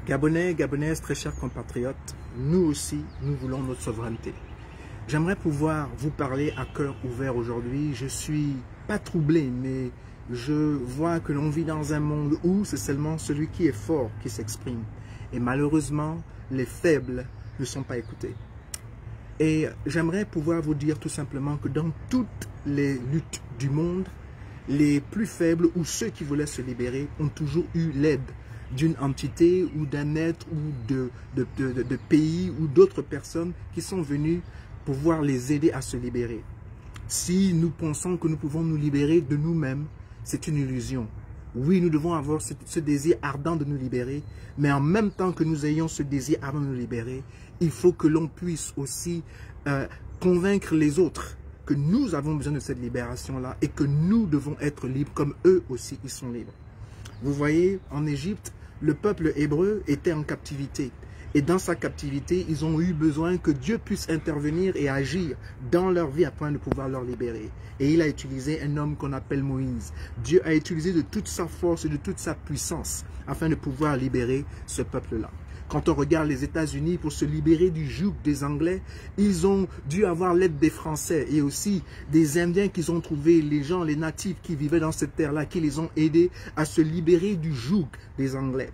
Gabonais, Gabonaises, très chers compatriotes, nous aussi, nous voulons notre souveraineté. J'aimerais pouvoir vous parler à cœur ouvert aujourd'hui. Je suis pas troublé, mais je vois que l'on vit dans un monde où c'est seulement celui qui est fort qui s'exprime. Et malheureusement, les faibles ne sont pas écoutés. Et j'aimerais pouvoir vous dire tout simplement que dans toutes les luttes du monde, les plus faibles ou ceux qui voulaient se libérer ont toujours eu l'aide d'une entité ou d'un être ou de pays ou d'autres personnes qui sont venus pouvoir les aider à se libérer. Si nous pensons que nous pouvons nous libérer de nous-mêmes, c'est une illusion. Oui, nous devons avoir ce désir ardent de nous libérer, mais en même temps que nous ayons ce désir ardent de nous libérer, il faut que l'on puisse aussi convaincre les autres que nous avons besoin de cette libération-là et que nous devons être libres comme eux aussi, ils sont libres. Vous voyez, en Égypte, le peuple hébreu était en captivité. Et dans sa captivité, ils ont eu besoin que Dieu puisse intervenir et agir dans leur vie afin de pouvoir leur libérer. Et il a utilisé un homme qu'on appelle Moïse. Dieu a utilisé de toute sa force et de toute sa puissance afin de pouvoir libérer ce peuple-là. Quand on regarde les États-Unis pour se libérer du joug des Anglais, ils ont dû avoir l'aide des Français et aussi des Indiens qu'ils ont trouvé, les gens, les natifs qui vivaient dans cette terre-là, qui les ont aidés à se libérer du joug des Anglais.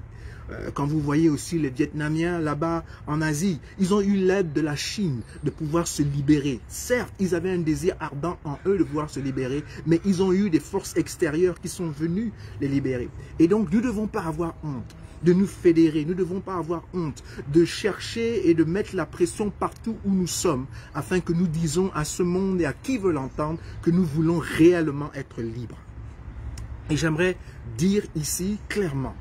Quand vous voyez aussi les Vietnamiens là-bas en Asie, ils ont eu l'aide de la Chine de pouvoir se libérer. Certes, ils avaient un désir ardent en eux de pouvoir se libérer, mais ils ont eu des forces extérieures qui sont venues les libérer. Et donc, nous ne devons pas avoir honte de nous fédérer. Nous ne devons pas avoir honte de chercher et de mettre la pression partout où nous sommes afin que nous disons à ce monde et à qui veut l'entendre que nous voulons réellement être libres. Et j'aimerais dire ici clairement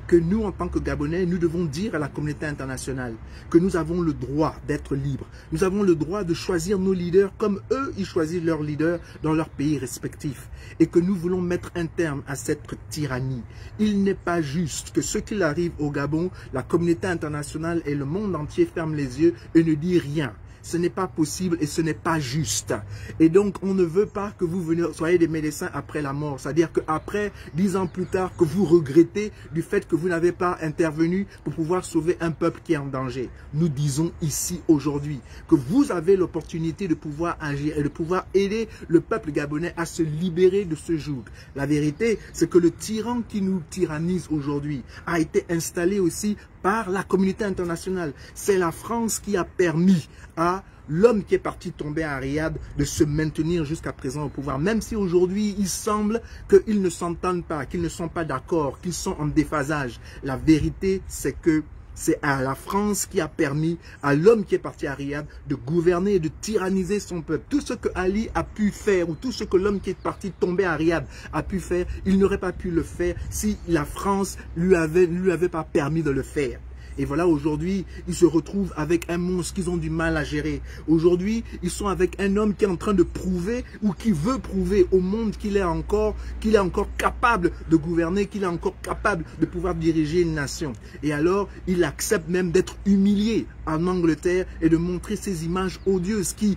que nous, en tant que Gabonais, nous devons dire à la communauté internationale que nous avons le droit d'être libres. Nous avons le droit de choisir nos leaders comme eux, ils choisissent leurs leaders dans leurs pays respectifs. Et que nous voulons mettre un terme à cette tyrannie. Il n'est pas juste que ce qu'il arrive au Gabon, la communauté internationale et le monde entier ferment les yeux et ne disent rien. Ce n'est pas possible et ce n'est pas juste. Et donc, on ne veut pas que vous soyez des médecins après la mort. C'est-à-dire qu'après, 10 ans plus tard, que vous regrettez du fait que vous n'avez pas intervenu pour pouvoir sauver un peuple qui est en danger. Nous disons ici aujourd'hui que vous avez l'opportunité de pouvoir agir et de pouvoir aider le peuple gabonais à se libérer de ce joug. La vérité, c'est que le tyran qui nous tyrannise aujourd'hui a été installé aussi par la communauté internationale. C'est la France qui a permis à l'homme qui est parti tomber à Riyad de se maintenir jusqu'à présent au pouvoir. Même si aujourd'hui, il semble qu'ils ne s'entendent pas, qu'ils ne sont pas d'accord, qu'ils sont en déphasage. La vérité, c'est que c'est à la France qui a permis à l'homme qui est parti à Riyad de gouverner et de tyranniser son peuple. Tout ce que Ali a pu faire ou tout ce que l'homme qui est parti tomber à Riyad a pu faire, il n'aurait pas pu le faire si la France lui avait pas permis de le faire. Et voilà, aujourd'hui, ils se retrouvent avec un monstre qu'ils ont du mal à gérer. Aujourd'hui, ils sont avec un homme qui est en train de prouver ou qui veut prouver au monde qu'il est encore capable de gouverner, qu'il est encore capable de pouvoir diriger une nation. Et alors, il accepte même d'être humilié en Angleterre et de montrer ces images odieuses qui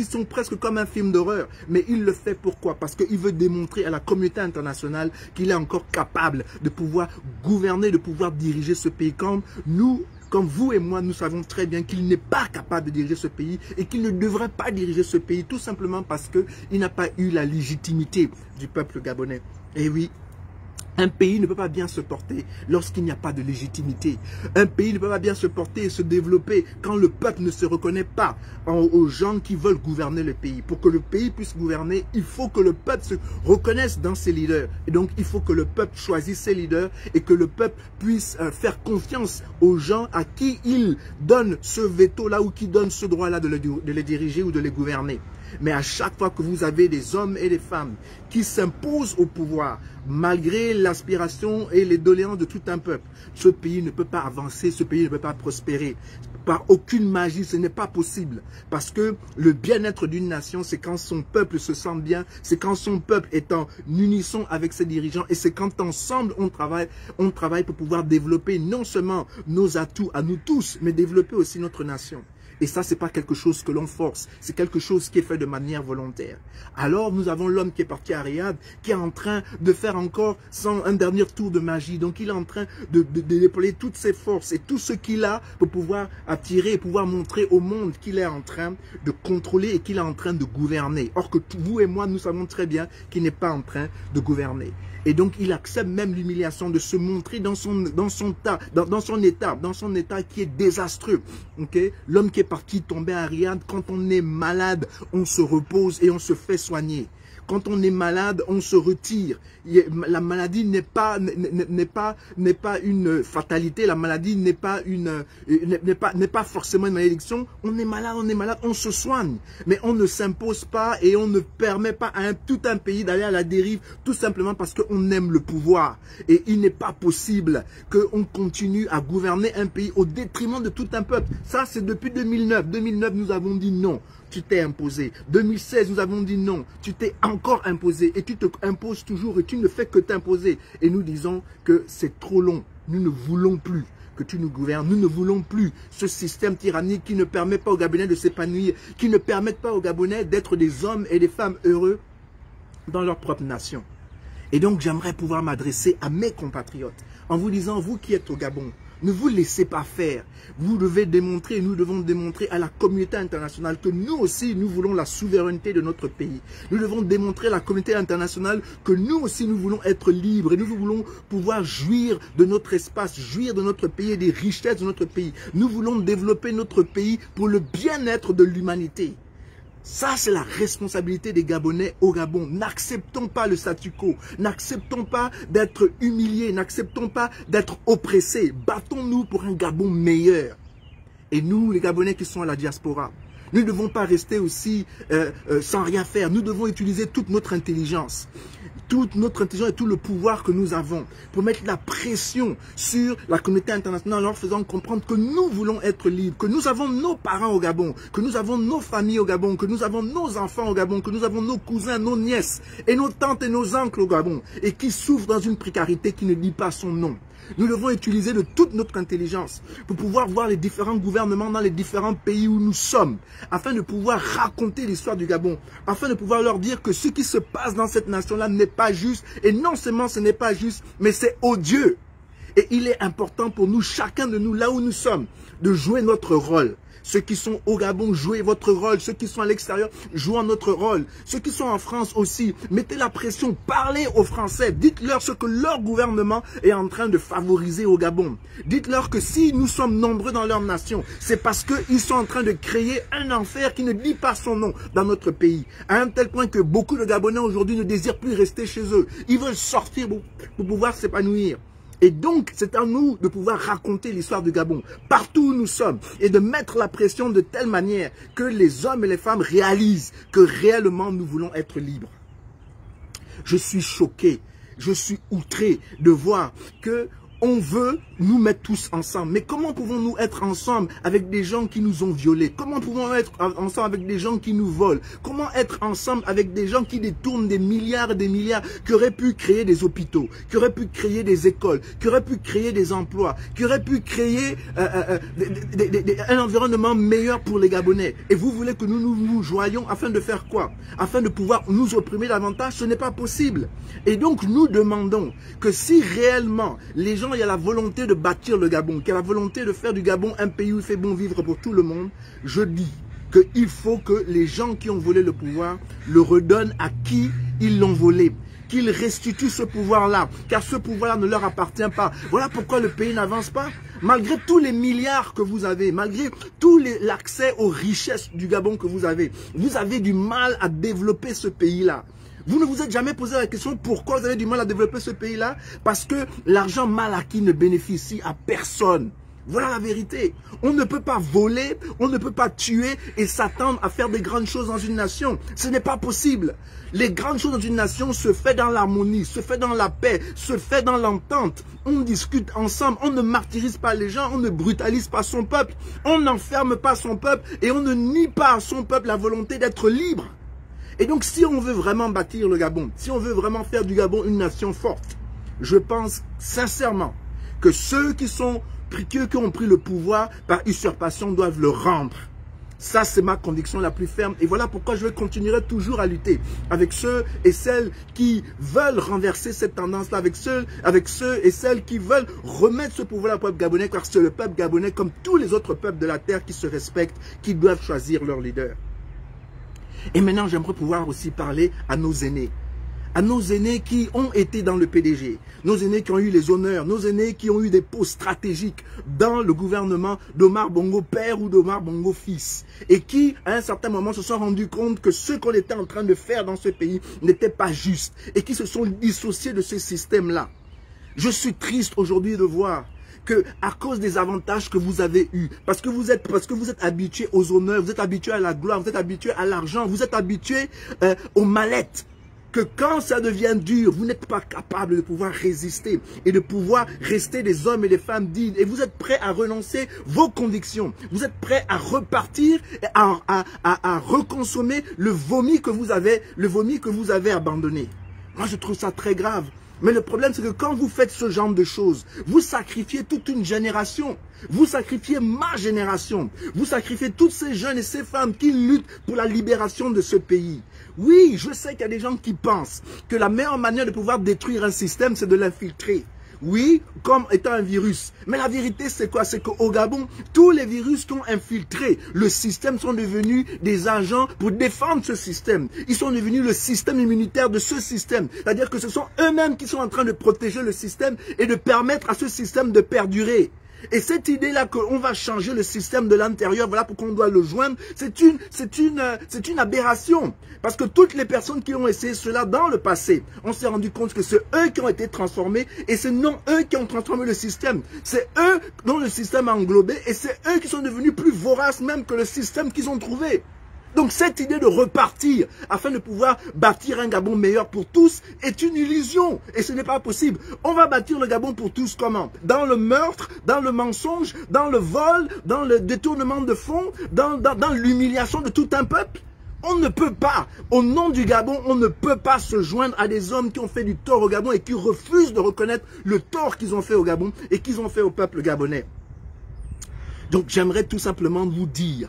sont presque comme un film d'horreur. Mais il le fait pourquoi? Parce qu'il veut démontrer à la communauté internationale qu'il est encore capable de pouvoir gouverner, de pouvoir diriger ce pays. Comme nous, comme vous et moi, nous savons très bien qu'il n'est pas capable de diriger ce pays et qu'il ne devrait pas diriger ce pays tout simplement parce qu'il n'a pas eu la légitimité du peuple gabonais. Et oui, un pays ne peut pas bien se porter lorsqu'il n'y a pas de légitimité. Un pays ne peut pas bien se porter et se développer quand le peuple ne se reconnaît pas aux gens qui veulent gouverner le pays. Pour que le pays puisse gouverner, il faut que le peuple se reconnaisse dans ses leaders. Et donc, il faut que le peuple choisisse ses leaders et que le peuple puisse faire confiance aux gens à qui il donne ce veto-là ou qui donne ce droit-là de les diriger ou de les gouverner. Mais à chaque fois que vous avez des hommes et des femmes qui s'imposent au pouvoir, malgré l'aspiration et les doléances de tout un peuple, ce pays ne peut pas avancer, ce pays ne peut pas prospérer. Par aucune magie, ce n'est pas possible. Parce que le bien-être d'une nation, c'est quand son peuple se sent bien, c'est quand son peuple est en unisson avec ses dirigeants et c'est quand ensemble on travaille pour pouvoir développer non seulement nos atouts à nous tous, mais développer aussi notre nation. Et ça, c'est pas quelque chose que l'on force. C'est quelque chose qui est fait de manière volontaire. Alors, nous avons l'homme qui est parti à Riyad, qui est en train de faire encore un dernier tour de magie. Donc, il est en train de déployer toutes ses forces et tout ce qu'il a pour pouvoir attirer et pouvoir montrer au monde qu'il est en train de contrôler et qu'il est en train de gouverner. Or que vous et moi, nous savons très bien qu'il n'est pas en train de gouverner. Et donc, il accepte même l'humiliation de se montrer dans son état qui est désastreux. Okay? L'homme qui est parti tomber à Riyad, quand on est malade, on se repose et on se fait soigner. Quand on est malade, on se retire. La maladie n'est pas une fatalité. La maladie n'est pas forcément une malédiction. On est malade, on se soigne. Mais on ne s'impose pas et on ne permet pas à tout un pays d'aller à la dérive, tout simplement parce qu'on aime le pouvoir. Et il n'est pas possible qu'on continue à gouverner un pays au détriment de tout un peuple. Ça, c'est depuis 2009. 2009, nous avons dit non. Tu t'es imposé. 2016, nous avons dit non. Tu t'es encore imposé et tu te imposes toujours et tu ne fais que t'imposer. Et nous disons que c'est trop long. Nous ne voulons plus que tu nous gouvernes. Nous ne voulons plus ce système tyrannique qui ne permet pas aux Gabonais de s'épanouir, qui ne permet pas aux Gabonais d'être des hommes et des femmes heureux dans leur propre nation. Et donc, j'aimerais pouvoir m'adresser à mes compatriotes en vous disant, vous qui êtes au Gabon, ne vous laissez pas faire. Vous devez démontrer, nous devons démontrer à la communauté internationale que nous aussi, nous voulons la souveraineté de notre pays. Nous devons démontrer à la communauté internationale que nous aussi, nous voulons être libres et nous voulons pouvoir jouir de notre espace, jouir de notre pays et des richesses de notre pays. Nous voulons développer notre pays pour le bien-être de l'humanité. Ça, c'est la responsabilité des Gabonais au Gabon. N'acceptons pas le statu quo. N'acceptons pas d'être humiliés. N'acceptons pas d'être oppressés. Battons-nous pour un Gabon meilleur. Et nous, les Gabonais qui sont à la diaspora, nous ne devons pas rester aussi sans rien faire. Nous devons utiliser toute notre intelligence. Toute notre intelligence et tout le pouvoir que nous avons pour mettre la pression sur la communauté internationale en leur faisant comprendre que nous voulons être libres, que nous avons nos parents au Gabon, que nous avons nos familles au Gabon, que nous avons nos enfants au Gabon, que nous avons nos cousins, nos nièces et nos tantes et nos oncles au Gabon et qui souffrent dans une précarité qui ne dit pas son nom. Nous devons utiliser de toute notre intelligence pour pouvoir voir les différents gouvernements dans les différents pays où nous sommes, afin de pouvoir raconter l'histoire du Gabon, afin de pouvoir leur dire que ce qui se passe dans cette nation-là n'est pas juste, et non seulement ce n'est pas juste, mais c'est odieux. Et il est important pour nous, chacun de nous, là où nous sommes, de jouer notre rôle. Ceux qui sont au Gabon, jouez votre rôle. Ceux qui sont à l'extérieur, jouez notre rôle. Ceux qui sont en France aussi, mettez la pression. Parlez aux Français. Dites-leur ce que leur gouvernement est en train de favoriser au Gabon. Dites-leur que si nous sommes nombreux dans leur nation, c'est parce qu'ils sont en train de créer un enfer qui ne dit pas son nom dans notre pays. À un tel point que beaucoup de Gabonais aujourd'hui ne désirent plus rester chez eux. Ils veulent sortir pour pouvoir s'épanouir. Et donc, c'est à nous de pouvoir raconter l'histoire du Gabon, partout où nous sommes, et de mettre la pression de telle manière que les hommes et les femmes réalisent que réellement nous voulons être libres. Je suis choqué, je suis outré de voir que on veut nous mettre tous ensemble. Mais comment pouvons-nous être ensemble avec des gens qui nous ont violés? Comment pouvons-nous être ensemble avec des gens qui nous volent? Comment être ensemble avec des gens qui détournent des milliards et des milliards, qui auraient pu créer des hôpitaux, qui auraient pu créer des écoles, qui auraient pu créer des emplois, qui auraient pu créer un environnement meilleur pour les Gabonais? Et vous voulez que nous joignons afin de faire quoi? Afin de pouvoir nous opprimer davantage? Ce n'est pas possible. Et donc nous demandons que si réellement les gens, il y a la volonté de bâtir le Gabon, qu'il y a la volonté de faire du Gabon un pays où il fait bon vivre pour tout le monde, je dis qu'il faut que les gens qui ont volé le pouvoir le redonnent à qui ils l'ont volé. Qu'ils restituent ce pouvoir-là, car ce pouvoir-là ne leur appartient pas. Voilà pourquoi le pays n'avance pas. Malgré tous les milliards que vous avez, malgré tout l'accès aux richesses du Gabon que vous avez du mal à développer ce pays-là. Vous ne vous êtes jamais posé la question pourquoi vous avez du mal à développer ce pays-là? Parce que l'argent mal acquis ne bénéficie à personne. Voilà la vérité. On ne peut pas voler, on ne peut pas tuer et s'attendre à faire des grandes choses dans une nation. Ce n'est pas possible. Les grandes choses dans une nation se fait dans l'harmonie, se fait dans la paix, se fait dans l'entente. On discute ensemble, on ne martyrise pas les gens, on ne brutalise pas son peuple, on n'enferme pas son peuple et on ne nie pas à son peuple la volonté d'être libre. Et donc, si on veut vraiment bâtir le Gabon, si on veut vraiment faire du Gabon une nation forte, je pense sincèrement que ceux qui ont pris le pouvoir par usurpation doivent le rendre. Ça, c'est ma conviction la plus ferme. Et voilà pourquoi je continuerai toujours à lutter avec ceux et celles qui veulent renverser cette tendance-là, avec ceux et celles qui veulent remettre ce pouvoir au peuple gabonais, car c'est le peuple gabonais, comme tous les autres peuples de la terre qui se respectent, qui doivent choisir leur leader. Et maintenant, j'aimerais pouvoir aussi parler à nos aînés. À nos aînés qui ont été dans le PDG, nos aînés qui ont eu les honneurs, nos aînés qui ont eu des postes stratégiques dans le gouvernement d'Omar Bongo père ou d'Omar Bongo fils, et qui, à un certain moment, se sont rendus compte que ce qu'on était en train de faire dans ce pays n'était pas juste, et qui se sont dissociés de ce système-là. Je suis triste aujourd'hui de voir que à cause des avantages que vous avez eus, parce que vous êtes habitués aux honneurs, vous êtes habitués à la gloire, vous êtes habitués à l'argent, vous êtes habitués aux mallettes, que quand ça devient dur, vous n'êtes pas capable de pouvoir résister et de pouvoir rester des hommes et des femmes dignes. Et vous êtes prêts à renoncer vos convictions. Vous êtes prêts à repartir, à reconsommer le vomi que vous avez abandonné. Moi, je trouve ça très grave. Mais le problème, c'est que quand vous faites ce genre de choses, vous sacrifiez toute une génération. Vous sacrifiez ma génération. Vous sacrifiez toutes ces jeunes et ces femmes qui luttent pour la libération de ce pays. Oui, je sais qu'il y a des gens qui pensent que la meilleure manière de pouvoir détruire un système, c'est de l'infiltrer. Oui, comme étant un virus. Mais la vérité, c'est quoi? C'est qu'au Gabon, tous les virus qui ont infiltré le système sont devenus des agents pour défendre ce système. Ils sont devenus le système immunitaire de ce système. C'est-à-dire que ce sont eux-mêmes qui sont en train de protéger le système et de permettre à ce système de perdurer. Et cette idée-là qu'on va changer le système de l'intérieur, voilà pourquoi on doit le joindre, c'est une aberration. Parce que toutes les personnes qui ont essayé cela dans le passé, on s'est rendu compte que c'est eux qui ont été transformés et c'est non eux qui ont transformé le système. C'est eux dont le système a englobé et c'est eux qui sont devenus plus voraces même que le système qu'ils ont trouvé. Donc cette idée de repartir afin de pouvoir bâtir un Gabon meilleur pour tous est une illusion et ce n'est pas possible. On va bâtir le Gabon pour tous comment? Dans le meurtre, dans le mensonge, dans le vol, dans le détournement de fonds, dans l'humiliation de tout un peuple. On ne peut pas, au nom du Gabon, on ne peut pas se joindre à des hommes qui ont fait du tort au Gabon et qui refusent de reconnaître le tort qu'ils ont fait au Gabon et qu'ils ont fait au peuple gabonais. Donc j'aimerais tout simplement vous dire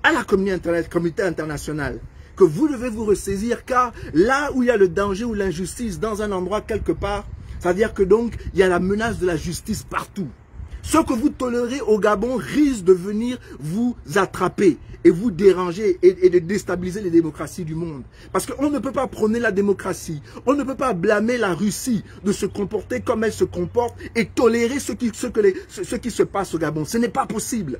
à la communauté internationale que vous devez vous ressaisir, car là où il y a le danger ou l'injustice dans un endroit quelque part, c'est-à-dire que donc il y a la menace de la justice partout. Ce que vous tolérez au Gabon risque de venir vous attraper et vous déranger et de déstabiliser les démocraties du monde. Parce qu'on ne peut pas prôner la démocratie, on ne peut pas blâmer la Russie de se comporter comme elle se comporte et tolérer ce qui se passe au Gabon. Ce n'est pas possible.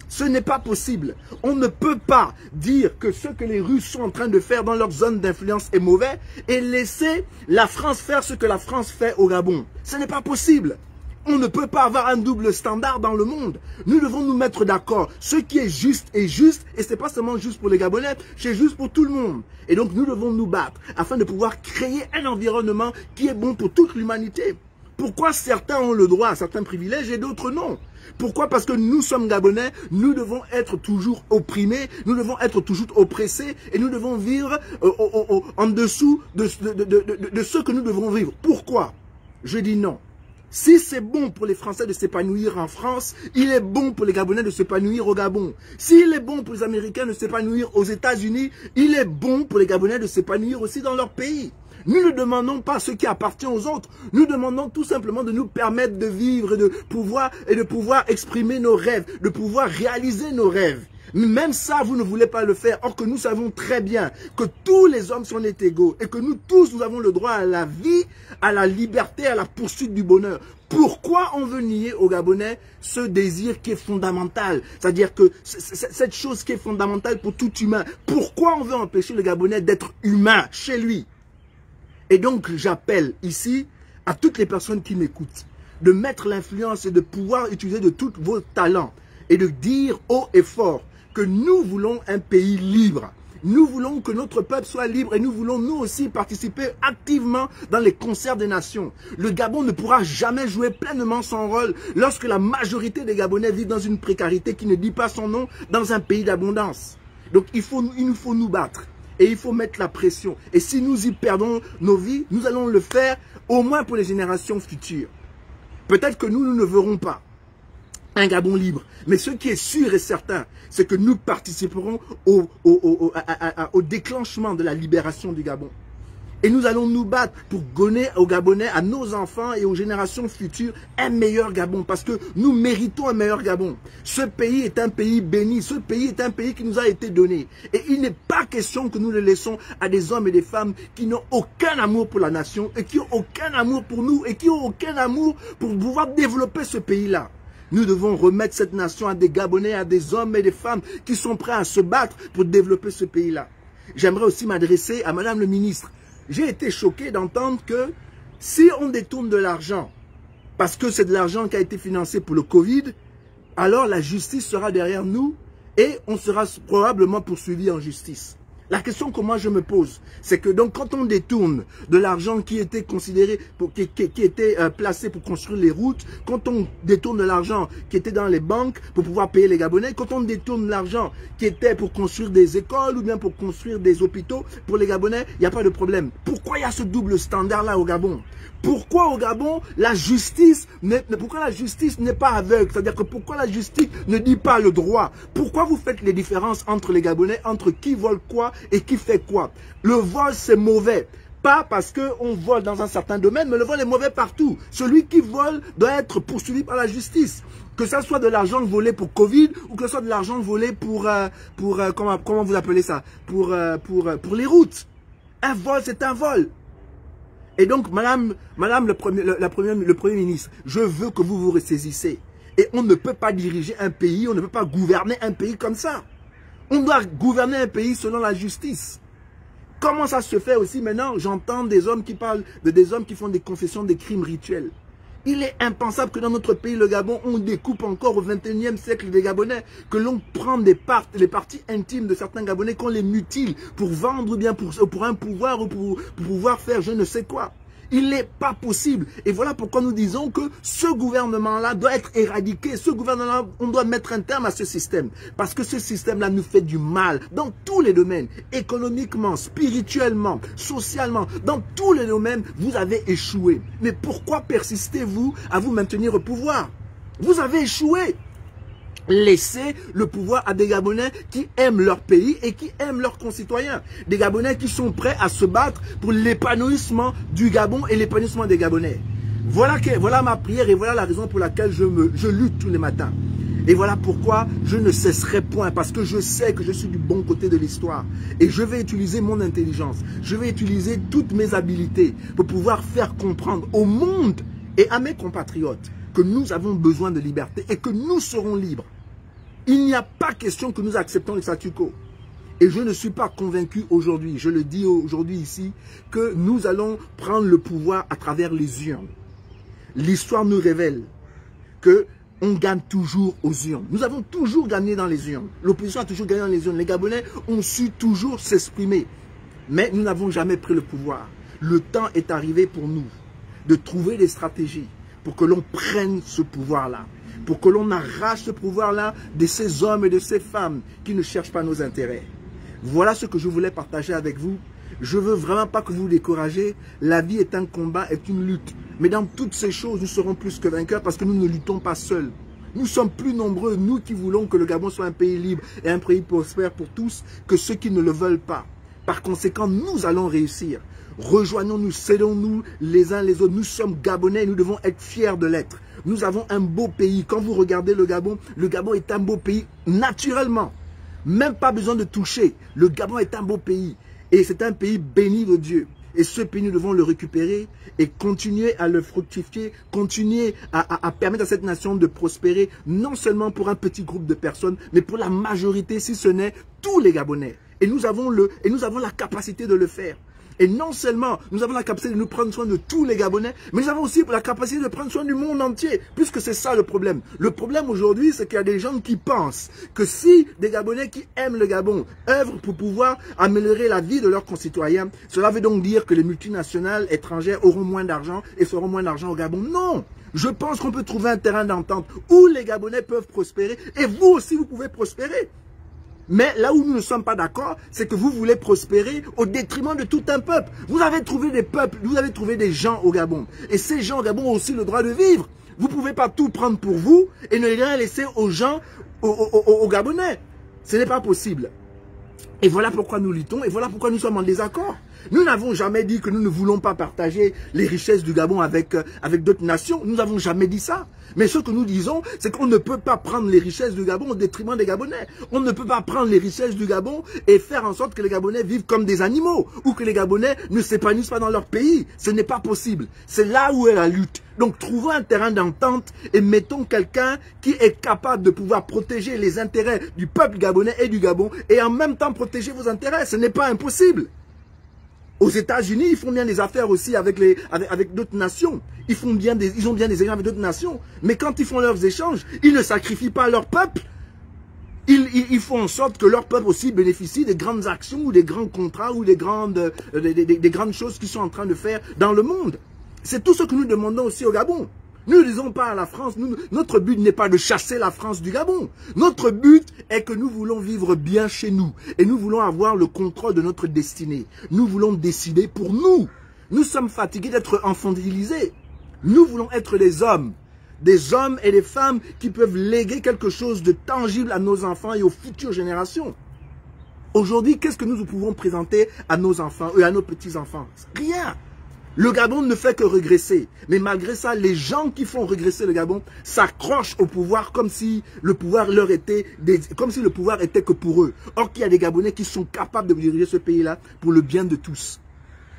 Ce n'est pas possible. On ne peut pas dire que ce que les Russes sont en train de faire dans leur zone d'influence est mauvais et laisser la France faire ce que la France fait au Gabon. Ce n'est pas possible. On ne peut pas avoir un double standard dans le monde. Nous devons nous mettre d'accord. Ce qui est juste et ce n'est pas seulement juste pour les Gabonais, c'est juste pour tout le monde. Et donc nous devons nous battre afin de pouvoir créer un environnement qui est bon pour toute l'humanité. Pourquoi certains ont le droit à certains privilèges et d'autres non? Pourquoi? Parce que nous sommes Gabonais, nous devons être toujours opprimés, nous devons être toujours oppressés et nous devons vivre en dessous de ce que nous devons vivre. Pourquoi? Je dis non. Si c'est bon pour les Français de s'épanouir en France, il est bon pour les Gabonais de s'épanouir au Gabon. S'il est bon pour les Américains de s'épanouir aux États-Unis, il est bon pour les Gabonais de s'épanouir aussi dans leur pays. Nous ne demandons pas ce qui appartient aux autres. Nous demandons tout simplement de nous permettre de vivre et de pouvoir exprimer nos rêves, de pouvoir réaliser nos rêves. Mais même ça, vous ne voulez pas le faire. Or que nous savons très bien que tous les hommes sont égaux et que nous tous, nous avons le droit à la vie, à la liberté, à la poursuite du bonheur. Pourquoi on veut nier aux Gabonais ce désir qui est fondamental? C'est-à-dire que cette chose qui est fondamentale pour tout humain. Pourquoi on veut empêcher le Gabonais d'être humain chez lui? Et donc, j'appelle ici à toutes les personnes qui m'écoutent de mettre l'influence et de pouvoir utiliser de tous vos talents et de dire haut et fort que nous voulons un pays libre. Nous voulons que notre peuple soit libre et nous voulons nous aussi participer activement dans les concerts des nations. Le Gabon ne pourra jamais jouer pleinement son rôle lorsque la majorité des Gabonais vivent dans une précarité qui ne dit pas son nom dans un pays d'abondance. Donc, il nous faut nous battre. Et il faut mettre la pression. Et si nous y perdons nos vies, nous allons le faire au moins pour les générations futures. Peut-être que nous ne verrons pas. un Gabon libre. Mais ce qui est sûr et certain, c'est que nous participerons au déclenchement de la libération du Gabon. Et nous allons nous battre pour donner aux Gabonais, à nos enfants et aux générations futures, un meilleur Gabon. Parce que nous méritons un meilleur Gabon. Ce pays est un pays béni. Ce pays est un pays qui nous a été donné. Et il n'est pas question que nous le laissons à des hommes et des femmes qui n'ont aucun amour pour la nation et qui n'ont aucun amour pour nous et qui n'ont aucun amour pour pouvoir développer ce pays-là. Nous devons remettre cette nation à des Gabonais, à des hommes et des femmes qui sont prêts à se battre pour développer ce pays-là. J'aimerais aussi m'adresser à Madame le ministre. J'ai été choqué d'entendre que si on détourne de l'argent, parce que c'est de l'argent qui a été financé pour le Covid, alors la justice sera derrière nous et on sera probablement poursuivi en justice. La question que moi je me pose, c'est que donc quand on détourne de l'argent qui était considéré, qui était placé pour construire les routes, quand on détourne de l'argent qui était dans les banques pour pouvoir payer les Gabonais, quand on détourne de l'argent qui était pour construire des écoles ou bien pour construire des hôpitaux pour les Gabonais, il n'y a pas de problème. Pourquoi il y a ce double standard là au Gabon? Pourquoi au Gabon, la justice n'est pas aveugle? C'est-à-dire que pourquoi la justice ne dit pas le droit? Pourquoi vous faites les différences entre les Gabonais, entre qui vole quoi et qui fait quoi? Le vol, c'est mauvais. Pas parce qu'on vole dans un certain domaine, mais le vol est mauvais partout. Celui qui vole doit être poursuivi par la justice. Que ça soit de l'argent volé pour Covid ou que ce soit de l'argent volé pour comment vous appelez ça? Pour les routes. Un vol, c'est un vol. Et donc, madame le Premier ministre, je veux que vous vous ressaisissez. Et on ne peut pas diriger un pays, on ne peut pas gouverner un pays comme ça. On doit gouverner un pays selon la justice. Comment ça se fait aussi maintenant? J'entends des hommes qui parlent de des hommes qui font des confessions des crimes rituels. Il est impensable que dans notre pays, le Gabon, on découpe encore au XXIe siècle des Gabonais, que l'on prend les parties intimes de certains Gabonais, qu'on les mutile pour vendre ou bien pour un pouvoir ou pour pouvoir faire je ne sais quoi. Il n'est pas possible. Et voilà pourquoi nous disons que ce gouvernement-là doit être éradiqué. Ce gouvernement-là, on doit mettre un terme à ce système. Parce que ce système-là nous fait du mal dans tous les domaines. Économiquement, spirituellement, socialement. Dans tous les domaines, vous avez échoué. Mais pourquoi persistez-vous à vous maintenir au pouvoir? Vous avez échoué. Laissez le pouvoir à des Gabonais qui aiment leur pays et qui aiment leurs concitoyens. Des Gabonais qui sont prêts à se battre pour l'épanouissement du Gabon et l'épanouissement des Gabonais. Voilà ma prière et voilà la raison pour laquelle je lutte tous les matins. Et voilà pourquoi je ne cesserai point, parce que je sais que je suis du bon côté de l'histoire. Et je vais utiliser mon intelligence, je vais utiliser toutes mes habiletés pour pouvoir faire comprendre au monde et à mes compatriotes que nous avons besoin de liberté et que nous serons libres. Il n'y a pas question que nous acceptons le statu quo. Et je ne suis pas convaincu aujourd'hui, je le dis aujourd'hui ici, que nous allons prendre le pouvoir à travers les urnes. L'histoire nous révèle que on gagne toujours aux urnes. Nous avons toujours gagné dans les urnes. L'opposition a toujours gagné dans les urnes. Les Gabonais ont su toujours s'exprimer. Mais nous n'avons jamais pris le pouvoir. Le temps est arrivé pour nous de trouver des stratégies pour que l'on prenne ce pouvoir-là, pour que l'on arrache ce pouvoir-là de ces hommes et de ces femmes qui ne cherchent pas nos intérêts. Voilà ce que je voulais partager avec vous. Je ne veux vraiment pas que vous vous découragez. La vie est un combat, est une lutte. Mais dans toutes ces choses, nous serons plus que vainqueurs parce que nous ne luttons pas seuls. Nous sommes plus nombreux, nous qui voulons que le Gabon soit un pays libre et un pays prospère pour tous, que ceux qui ne le veulent pas. Par conséquent, nous allons réussir. Rejoignons-nous, cédons-nous les uns les autres. Nous sommes Gabonais et nous devons être fiers de l'être. Nous avons un beau pays. Quand vous regardez le Gabon est un beau pays naturellement. Même pas besoin de toucher. Le Gabon est un beau pays. Et c'est un pays béni de Dieu. Et ce pays, nous devons le récupérer et continuer à le fructifier, continuer à permettre à cette nation de prospérer, non seulement pour un petit groupe de personnes, mais pour la majorité, si ce n'est tous les Gabonais. Et nous avons la capacité de le faire. Et non seulement nous avons la capacité de nous prendre soin de tous les Gabonais, mais nous avons aussi la capacité de prendre soin du monde entier, puisque c'est ça le problème. Le problème aujourd'hui, c'est qu'il y a des gens qui pensent que si des Gabonais qui aiment le Gabon œuvrent pour pouvoir améliorer la vie de leurs concitoyens, cela veut donc dire que les multinationales étrangères auront moins d'argent et feront moins d'argent au Gabon. Non! Je pense qu'on peut trouver un terrain d'entente où les Gabonais peuvent prospérer et vous aussi vous pouvez prospérer. Mais là où nous ne sommes pas d'accord, c'est que vous voulez prospérer au détriment de tout un peuple. Vous avez trouvé des peuples, vous avez trouvé des gens au Gabon. Et ces gens au Gabon ont aussi le droit de vivre. Vous ne pouvez pas tout prendre pour vous et ne rien laisser aux gens, aux Gabonais. Ce n'est pas possible. Et voilà pourquoi nous luttons et voilà pourquoi nous sommes en désaccord. Nous n'avons jamais dit que nous ne voulons pas partager les richesses du Gabon avec d'autres nations. Nous n'avons jamais dit ça. Mais ce que nous disons, c'est qu'on ne peut pas prendre les richesses du Gabon au détriment des Gabonais. On ne peut pas prendre les richesses du Gabon et faire en sorte que les Gabonais vivent comme des animaux ou que les Gabonais ne s'épanouissent pas dans leur pays. Ce n'est pas possible. C'est là où est la lutte. Donc trouvons un terrain d'entente et mettons quelqu'un qui est capable de pouvoir protéger les intérêts du peuple gabonais et du Gabon et en même temps protéger vos intérêts. Ce n'est pas impossible. Aux États-Unis, ils font bien des affaires aussi avec d'autres nations. Ils ont bien des échanges avec d'autres nations. Mais quand ils font leurs échanges, ils ne sacrifient pas leur peuple. Ils font en sorte que leur peuple aussi bénéficie des grandes actions ou des grands contrats ou des grandes choses qu'ils sont en train de faire dans le monde. C'est tout ce que nous demandons aussi au Gabon. Nous ne disons pas à la France, notre but n'est pas de chasser la France du Gabon. Notre but est que nous voulons vivre bien chez nous. Et nous voulons avoir le contrôle de notre destinée. Nous voulons décider pour nous. Nous sommes fatigués d'être infantilisés. Nous voulons être des hommes et des femmes qui peuvent léguer quelque chose de tangible à nos enfants et aux futures générations. Aujourd'hui, qu'est-ce que nous pouvons présenter à nos enfants et à nos petits-enfants? Rien. Le Gabon ne fait que régresser. Mais malgré ça, les gens qui font régresser le Gabon s'accrochent au pouvoir comme si le pouvoir était que pour eux. Or qu'il y a des Gabonais qui sont capables de diriger ce pays-là pour le bien de tous.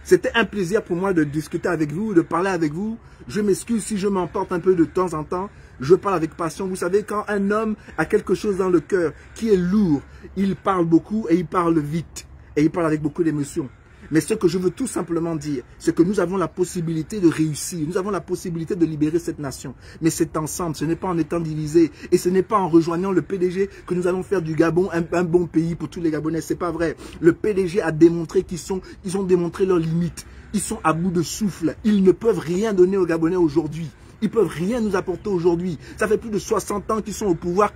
C'était un plaisir pour moi de discuter avec vous, de parler avec vous. Je m'excuse si je m'emporte un peu de temps en temps. Je parle avec passion. Vous savez, quand un homme a quelque chose dans le cœur qui est lourd, il parle beaucoup et il parle vite. Et il parle avec beaucoup d'émotion. Mais ce que je veux tout simplement dire, c'est que nous avons la possibilité de réussir. Nous avons la possibilité de libérer cette nation. Mais c'est ensemble, ce n'est pas en étant divisés. Et ce n'est pas en rejoignant le PDG que nous allons faire du Gabon un bon pays pour tous les Gabonais. C'est pas vrai. Le PDG a démontré ils ont démontré leurs limites. Ils sont à bout de souffle. Ils ne peuvent rien donner aux Gabonais aujourd'hui. Ils ne peuvent rien nous apporter aujourd'hui. Ça fait plus de 60 ans qu'ils sont au pouvoir.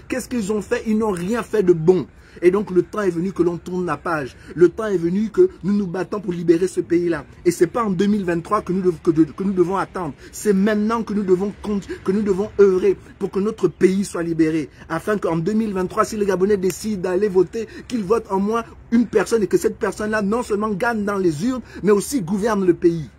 Qu'est-ce qu'ils ont fait? Ils n'ont rien fait de bon. Et donc le temps est venu que l'on tourne la page. Le temps est venu que nous nous battons pour libérer ce pays-là. Et ce n'est pas en 2023 que nous devons attendre. C'est maintenant que nous devons œuvrer pour que notre pays soit libéré. Afin qu'en 2023, si les Gabonais décident d'aller voter, qu'ils votent en moins une personne et que cette personne-là non seulement gagne dans les urnes, mais aussi gouverne le pays.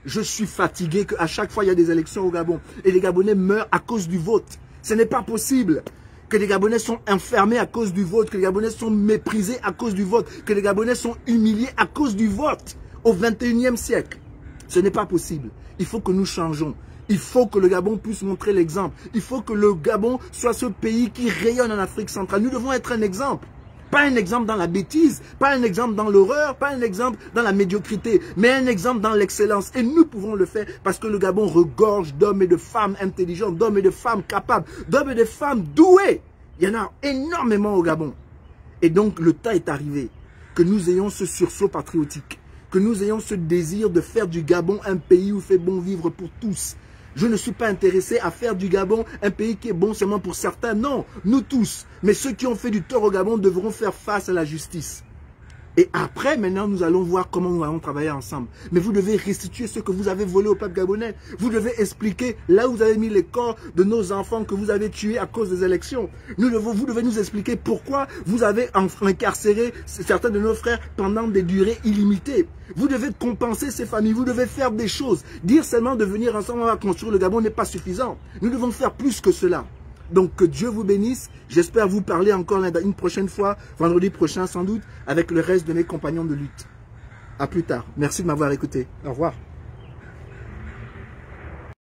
Je suis fatigué qu'à chaque fois il y a des élections au Gabon et les Gabonais meurent à cause du vote. Ce n'est pas possible. Que les Gabonais sont enfermés à cause du vote, que les Gabonais sont méprisés à cause du vote, que les Gabonais sont humiliés à cause du vote au 21e siècle. Ce n'est pas possible. Il faut que nous changeons. Il faut que le Gabon puisse montrer l'exemple. Il faut que le Gabon soit ce pays qui rayonne en Afrique centrale. Nous devons être un exemple. Pas un exemple dans la bêtise, pas un exemple dans l'horreur, pas un exemple dans la médiocrité, mais un exemple dans l'excellence. Et nous pouvons le faire parce que le Gabon regorge d'hommes et de femmes intelligents, d'hommes et de femmes capables, d'hommes et de femmes doués. Il y en a énormément au Gabon. Et donc le temps est arrivé que nous ayons ce sursaut patriotique, que nous ayons ce désir de faire du Gabon un pays où il fait bon vivre pour tous. Je ne suis pas intéressé à faire du Gabon un pays qui est bon seulement pour certains. Non, nous tous. Mais ceux qui ont fait du tort au Gabon devront faire face à la justice. Et après, maintenant, nous allons voir comment nous allons travailler ensemble. Mais vous devez restituer ce que vous avez volé au peuple gabonais. Vous devez expliquer là où vous avez mis les corps de nos enfants que vous avez tués à cause des élections. Vous devez nous expliquer pourquoi vous avez incarcéré certains de nos frères pendant des durées illimitées. Vous devez compenser ces familles. Vous devez faire des choses. Dire seulement de venir ensemble à construire le Gabon n'est pas suffisant. Nous devons faire plus que cela. Donc que Dieu vous bénisse. J'espère vous parler encore une prochaine fois, vendredi prochain sans doute, avec le reste de mes compagnons de lutte. À plus tard. Merci de m'avoir écouté. Au revoir.